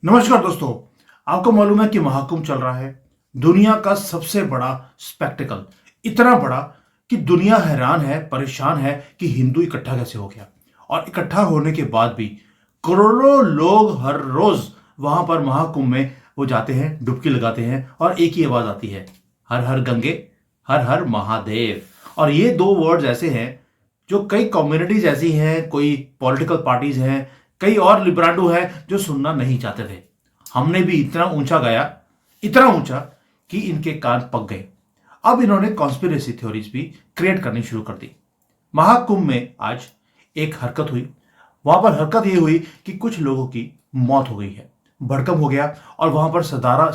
नमस्कार दोस्तों। आपको मालूम है कि महाकुंभ चल रहा है, दुनिया का सबसे बड़ा स्पेक्टिकल। इतना बड़ा कि दुनिया हैरान है, परेशान है कि हिंदू इकट्ठा कैसे हो गया। और इकट्ठा होने के बाद भी करोड़ों लोग हर रोज वहां पर महाकुंभ में वो जाते हैं, डुबकी लगाते हैं और एक ही आवाज आती है, हर हर गंगे, हर हर महादेव। और ये दो वर्ड्स ऐसे हैं जो कई कम्युनिटीज ऐसी हैं, कोई पॉलिटिकल पार्टीज हैं, कई और लिब्रांडो हैं जो सुनना नहीं चाहते थे। हमने भी इतना ऊंचा गाया, इतना ऊंचा कि इनके कान पक गए। अब इन्होंने कॉन्स्पिरेसी थ्योरीज भी क्रिएट करनी शुरू कर दी। महाकुंभ में आज एक हरकत हुई। वहां पर हरकत यह हुई कि कुछ लोगों की मौत हो गई है, भड़कम हो गया। और वहां पर 17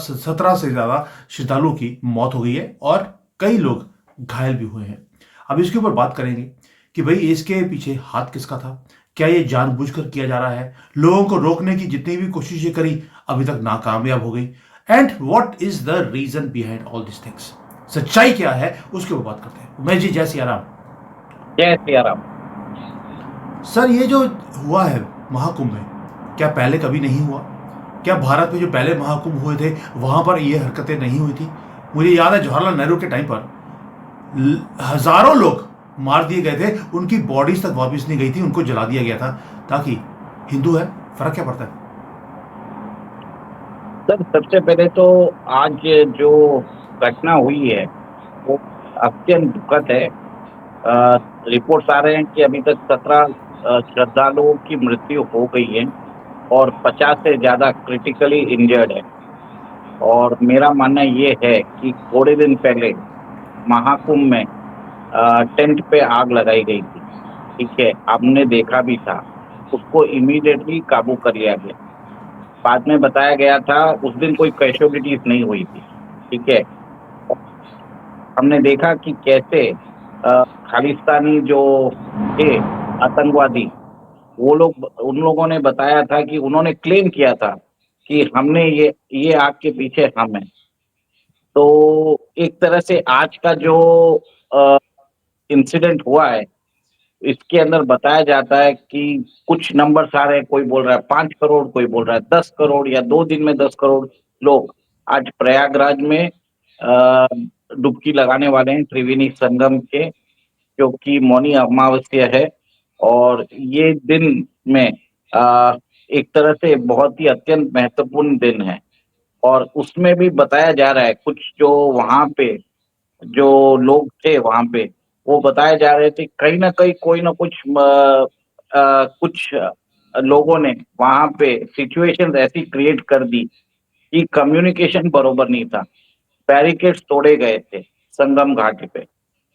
से ज्यादा श्रद्धालुओं की मौत हो गई है और कई लोग घायल भी हुए हैं। अब इसके ऊपर बात करेंगे कि भाई इसके पीछे हाथ किसका था, क्या ये जानबूझकर किया जा रहा है, लोगों को रोकने की जितनी भी कोशिशें करी अभी तक नाकामयाब हो गई, and what is the reason behind all this things. सच्चाई क्या है उसके ऊपर बात करते हैं। उमेश जी, जय सिया राम। जय सिया राम। सर, ये जो हुआ है महाकुंभ में, क्या पहले कभी नहीं हुआ? क्या भारत में जो पहले महाकुंभ हुए थे वहां पर ये हरकतें नहीं हुई थी? मुझे याद है जवाहरलाल नेहरू के टाइम पर हजारों लोग मार दिए गए थे, उनकी बॉडीज तक वापस नहीं गई थी, उनको जला दिया गया था। ताकि हिंदू है, फर्क क्या पड़ता है? सर, सबसे पहले तो आज जो घटना हुई है वो अत्यंत दुखद है। रिपोर्ट्स आ रहे हैं कि अभी तक 17 श्रद्धालुओं की मृत्यु हो गई है और 50 से ज्यादा क्रिटिकली इंजर्ड है। और मेरा मानना ये है कि थोड़े दिन पहले महाकुंभ में टेंट पे आग लगाई गई थी। ठीक है, आपने देखा भी था। उसको इमीडिएटली काबू कर लिया गया। बाद में बताया गया था उस दिन कोई कैजुअलिटीज नहीं हुई थी। ठीक है। हमने देखा कि कैसे खालिस्तानी जो थे आतंकवादी, वो लोग उन लोगों ने बताया था कि उन्होंने क्लेम किया था कि हमने ये आग के पीछे हम हैं। तो एक तरह से आज का जो इंसिडेंट हुआ है, इसके अंदर बताया जाता है कि कुछ नंबर्स आ रहे हैं। कोई बोल रहा है 5 करोड़, कोई बोल रहा है 10 करोड़, या 2 दिन में 10 करोड़ लोग आज प्रयागराज में डुबकी लगाने वाले हैं त्रिवेणी संगम के, जो कि मौनी अमावस्या है। और ये दिन में अ, एक तरह से बहुत ही अत्यंत महत्वपूर्ण दिन है। और उसमें भी बताया जा रहा है, कुछ जो वहां पे जो लोग थे वहां पे, वो बताए जा रहे थे कहीं ना कहीं कोई ना कुछ कुछ लोगों ने वहां पे सिचुएशंस ऐसी क्रिएट कर दी कि कम्युनिकेशन बरोबर नहीं था। बैरिकेड्स तोड़े गए थे संगम घाटी पे,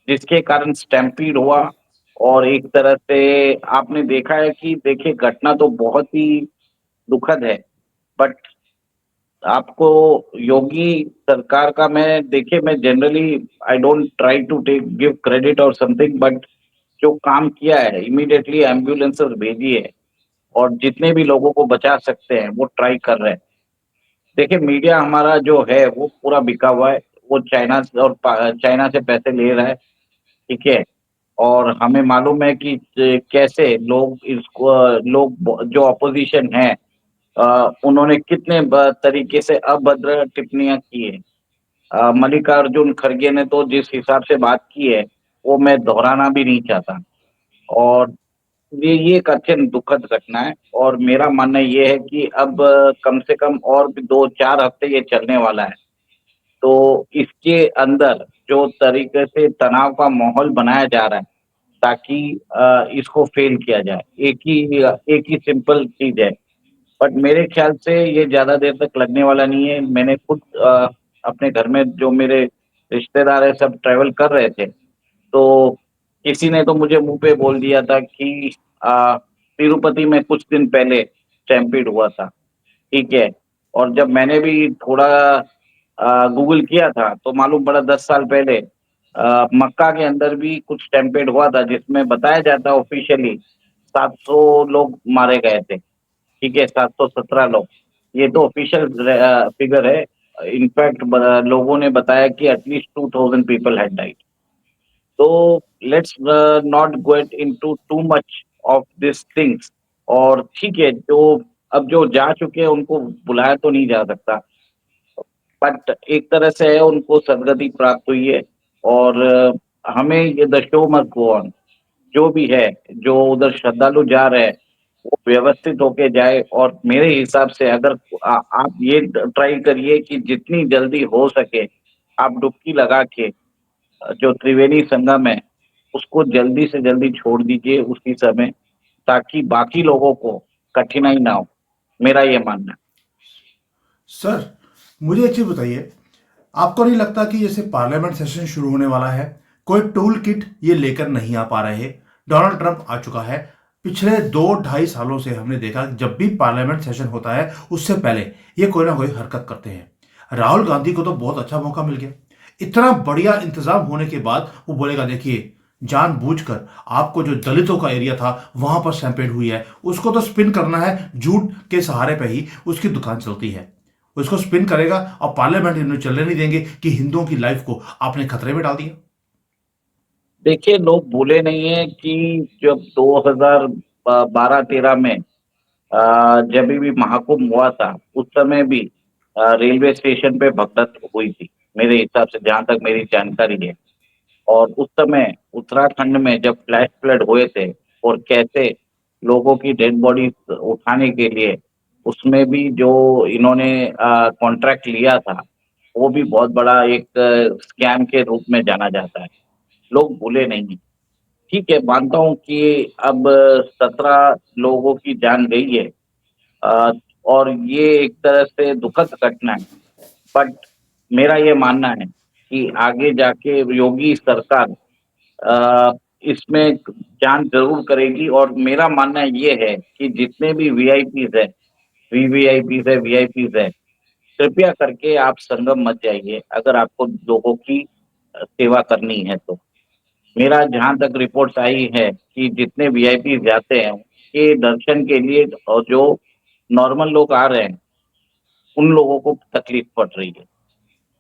जिसके कारण स्टैम्पीड हुआ। और एक तरह से आपने देखा है कि देखिए, घटना तो बहुत ही दुखद है। बट आपको योगी सरकार का, मैं देखिए, मैं generally I don't try to take give credit और समथिंग, बट जो काम किया है, इमीडिएटली एम्बुलेंसेस भेजी है और जितने भी लोगों को बचा सकते हैं वो ट्राई कर रहे हैं। देखिए, मीडिया हमारा जो है वो पूरा बिका हुआ है। वो चाइना से पैसे ले रहा है। ठीक है। और हमें मालूम है कि कैसे लोग जो अपोजिशन है, उन्होंने कितने तरीके से अभद्र टिप्पणियां की है। मल्लिकार्जुन खड़गे ने तो जिस हिसाब से बात की है, वो मैं दोहराना भी नहीं चाहता। और ये एक अत्यंत दुखद घटना है। और मेरा मानना ये है कि अब कम से कम और भी 2-4 हफ्ते ये चलने वाला है। तो इसके अंदर जो तरीके से तनाव का माहौल बनाया जा रहा है ताकि इसको फेल किया जाए, एक ही सिंपल चीज है। बट मेरे ख्याल से ये ज्यादा देर तक लगने वाला नहीं है। मैंने खुद अपने घर में जो मेरे रिश्तेदार है, सब ट्रैवल कर रहे थे। तो किसी ने तो मुझे मुंह पे बोल दिया था कि तिरुपति में कुछ दिन पहले स्टैम्पीड हुआ था। ठीक है। और जब मैंने भी थोड़ा गूगल किया था तो मालूम पड़ा 10 साल पहले मक्का के अंदर भी कुछ स्टैम्पेड हुआ था, जिसमें बताया जाता ऑफिशियली 700 लोग मारे गए थे। ठीक है, 717 लोग। ये तो ऑफिशियल फिगर है। इनफैक्ट लोगों ने बताया कि एटलीस्ट 2000 पीपल हैड डाइड। तो let's not get into too much of this things. और ठीक है, जो अब जो जा चुके हैं उनको बुलाया तो नहीं जा सकता, बट एक तरह से है उनको सदगति प्राप्त हुई है। और हमें ये the show must go on, जो भी है, जो उधर श्रद्धालु जा रहे हैं वो व्यवस्थित होके जाए। और मेरे हिसाब से अगर आप ये ट्राई करिए कि जितनी जल्दी हो सके आप डुबकी लगा के जो त्रिवेणी संगम है उसको जल्दी से जल्दी छोड़ दीजिए उसी समय, ताकि बाकी लोगों को कठिनाई ना हो। मेरा ये मानना है। सर, मुझे एक चीज बताइए, आपको नहीं लगता कि जैसे पार्लियामेंट सेशन शुरू होने वाला है, कोई टूल किट ये लेकर नहीं आ पा रहे? डोनाल्ड ट्रंप आ चुका है। पिछले 2-2.5 सालों से हमने देखा कि जब भी पार्लियामेंट सेशन होता है उससे पहले ये कोई ना कोई हरकत करते हैं। राहुल गांधी को तो बहुत अच्छा मौका मिल गया। इतना बढ़िया इंतजाम होने के बाद वो बोलेगा देखिए, जानबूझकर आपको जो दलितों का एरिया था वहां पर स्टैम्पेड हुई है, उसको तो स्पिन करना है, झूठ के सहारे पे ही उसकी दुकान चलती है। उसको स्पिन करेगा और पार्लियामेंट इन्हें चलने नहीं देंगे कि हिंदुओं की लाइफ को आपने खतरे में डाल दिया। देखिए, लोग भूले नहीं है कि जब 2012-13 में जब भी महाकुंभ हुआ था उस समय भी रेलवे स्टेशन पे भगदड़ हुई थी, मेरे हिसाब से जहां तक मेरी जानकारी है। और उस समय उत्तराखंड में जब फ्लैश फ्लड हुए थे और कैसे लोगों की डेड बॉडी उठाने के लिए उसमें भी जो इन्होंने कॉन्ट्रैक्ट लिया था वो भी बहुत बड़ा एक स्कैम के रूप में जाना जाता है। लोग भूले नहीं हैं। ठीक है, मानता हूँ कि अब 17 लोगों की जान गई है, अ, और ये एक तरह से दुखद घटना है। बट मेरा ये मानना है कि आगे जाके योगी सरकार इसमें जांच जरूर करेगी। और मेरा मानना ये है कि जितने भी वीआईपीज है, वीवीआईपीज है, कृपया करके आप संगम मत जाइए अगर आपको लोगों की सेवा करनी है तो। मेरा जहां तक रिपोर्ट्स आई है कि जितने वीआईपी जाते हैं के दर्शन के लिए और जो नॉर्मल लोग आ रहे हैं उन लोगों को तकलीफ पड़ रही है।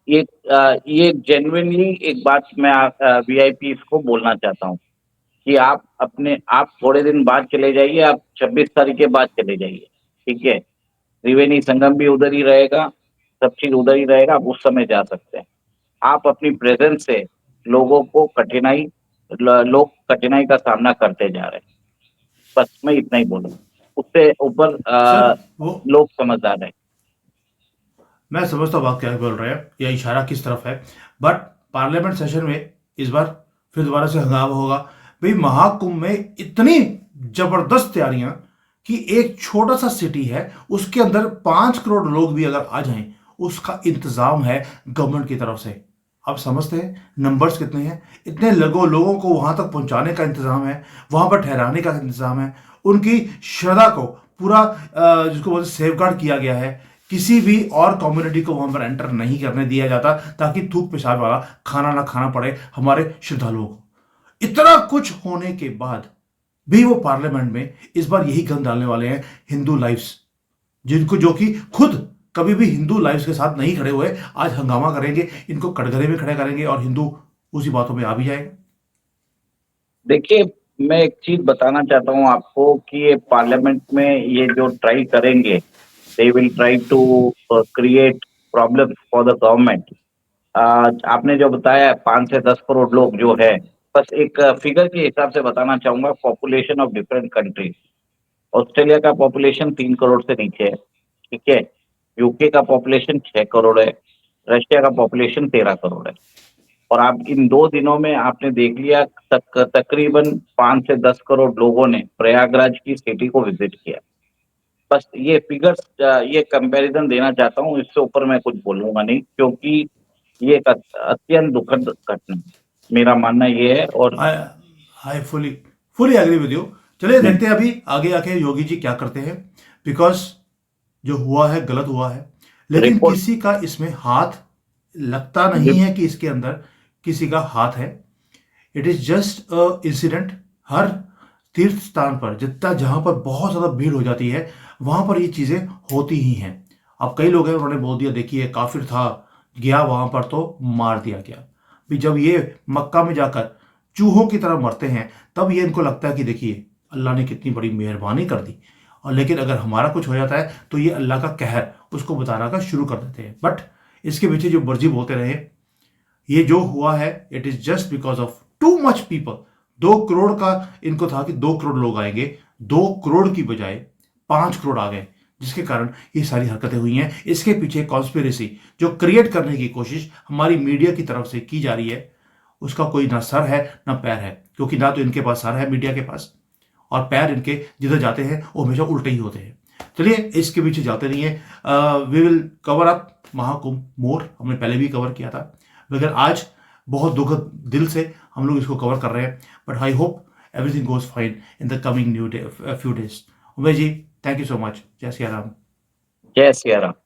ये जेन्युइनली एक बात मैं वीआईपी को बोलना चाहता हूँ कि आप थोड़े दिन बाद चले जाइए, आप 26 तारीख के बाद चले जाइए, ठीक है। त्रिवेणी संगम भी उधर ही रहेगा, सब चीज उधर ही रहेगा, आप उस समय जा सकते हैं। आप अपनी प्रेजेंस से लोगों को लोग कठिनाई का सामना करते जा रहे हैं। बस मैं इतना ही बोलूँ, उससे ऊपर सर, वो लोग समझदार है। मैं समझता हूँ आप क्या बोल रहे हैं या इशारा किस तरफ है, बट पार्लियामेंट सेशन में इस बार फिर दोबारा से हंगामा होगा। भाई, महाकुंभ में इतनी जबरदस्त तैयारियां कि एक छोटा सा सिटी है उसके अंदर 5 करोड़ लोग भी अगर आ जाएं उसका इंतजाम है गवर्नमेंट की तरफ से। आप समझते हैं नंबर्स कितने हैं? इतने लोगों को वहां तक पहुंचाने का इंतजाम है, वहां पर ठहराने का इंतजाम है, उनकी श्रद्धा को पूरा जिसको बोलते सेफ गार्ड किया गया है। किसी भी और कम्युनिटी को वहां पर एंटर नहीं करने दिया जाता ताकि थूक पेशाब वाला खाना ना खाना पड़े हमारे श्रद्धालुओं को। इतना कुछ होने के बाद भी वो पार्लियामेंट में इस बार यही गन डालने वाले हैं, हिंदू लाइफ्स, जिनको जो कि खुद कभी भी हिंदू लाइफ्स के साथ नहीं खड़े हुए, आज हंगामा करेंगे, इनको कटघरे में खड़े करेंगे और हिंदू उसी बातों में आ भी जाएंगे। देखिए, मैं एक चीज बताना चाहता हूँ आपको कि ये पार्लियामेंट में ये जो ट्राई करेंगे, they will try to create problem for the government. आपने जो बताया 5 से 10 करोड़ लोग जो है, बस एक फिगर के हिसाब से बताना चाहूंगा, population of different countries. Australia का पॉपुलेशन 3 करोड़ से नीचे है, ठीक है। यूके का पॉपुलेशन 6 करोड़ है, रशिया का पॉपुलेशन 13 करोड़ है। और आप इन 2 दिनों में आपने देख लिया तकरीबन 5 से 10 करोड़ लोगों ने प्रयागराज की सिटी को विजिट किया। बस ये फिगर्स, ये कंपैरिजन देना चाहता हूँ, इससे ऊपर मैं कुछ बोलूंगा नहीं, क्योंकि ये एक अत्यंत दुखद घटना है। मेरा मानना ये है। और I I fully fully agree with you. चलिए देखते हैं अभी आगे आके योगी जी क्या करते हैं, बिकॉज जो हुआ है गलत हुआ है, लेकिन रिपोर्ट किसी का इसमें हाथ लगता नहीं है कि इसके अंदर किसी का हाथ है। It is just a incident. हर तीर्थ स्थान पर जितना जहां पर बहुत ज्यादा भीड़ हो जाती है वहां पर ये चीजें होती ही हैं। अब कई लोग हैं उन्होंने बोल दिया देखिए काफिर था, गया वहां पर तो मार दिया गया। भी जब ये मक्का में जाकर चूहों की तरह मरते हैं तब ये इनको लगता है कि देखिए अल्लाह ने कितनी बड़ी मेहरबानी कर दी। और लेकिन अगर हमारा कुछ हो जाता है तो ये अल्लाह का कहर उसको बताना का शुरू कर देते हैं। बट इसके पीछे जो मर्जी बोलते रहे, ये जो हुआ है it is just because of too much people. 2 crore का इनको था कि 2 करोड़ लोग आएंगे, 2 करोड़ की बजाय 5 करोड़ आ गए, जिसके कारण ये सारी हरकतें हुई हैं। इसके पीछे कॉन्स्पिरेसी जो क्रिएट करने की कोशिश हमारी मीडिया की तरफ से की जा रही है, उसका कोई ना सर है ना पैर है, क्योंकि ना तो इनके पास सर है मीडिया के पास, और पैर इनके जिधर जाते हैं वो हमेशा उल्टे ही होते हैं। चलिए इसके पीछे जाते नहीं है, we will cover up Mahakumbh more, हमने पहले भी कवर किया था, मगर आज बहुत दुखद दिल से हम लोग इसको कवर कर रहे हैं। But I hope everything goes fine in the coming few days. Umesh ji, thank you so much. जय सिया राम। जय सिया राम।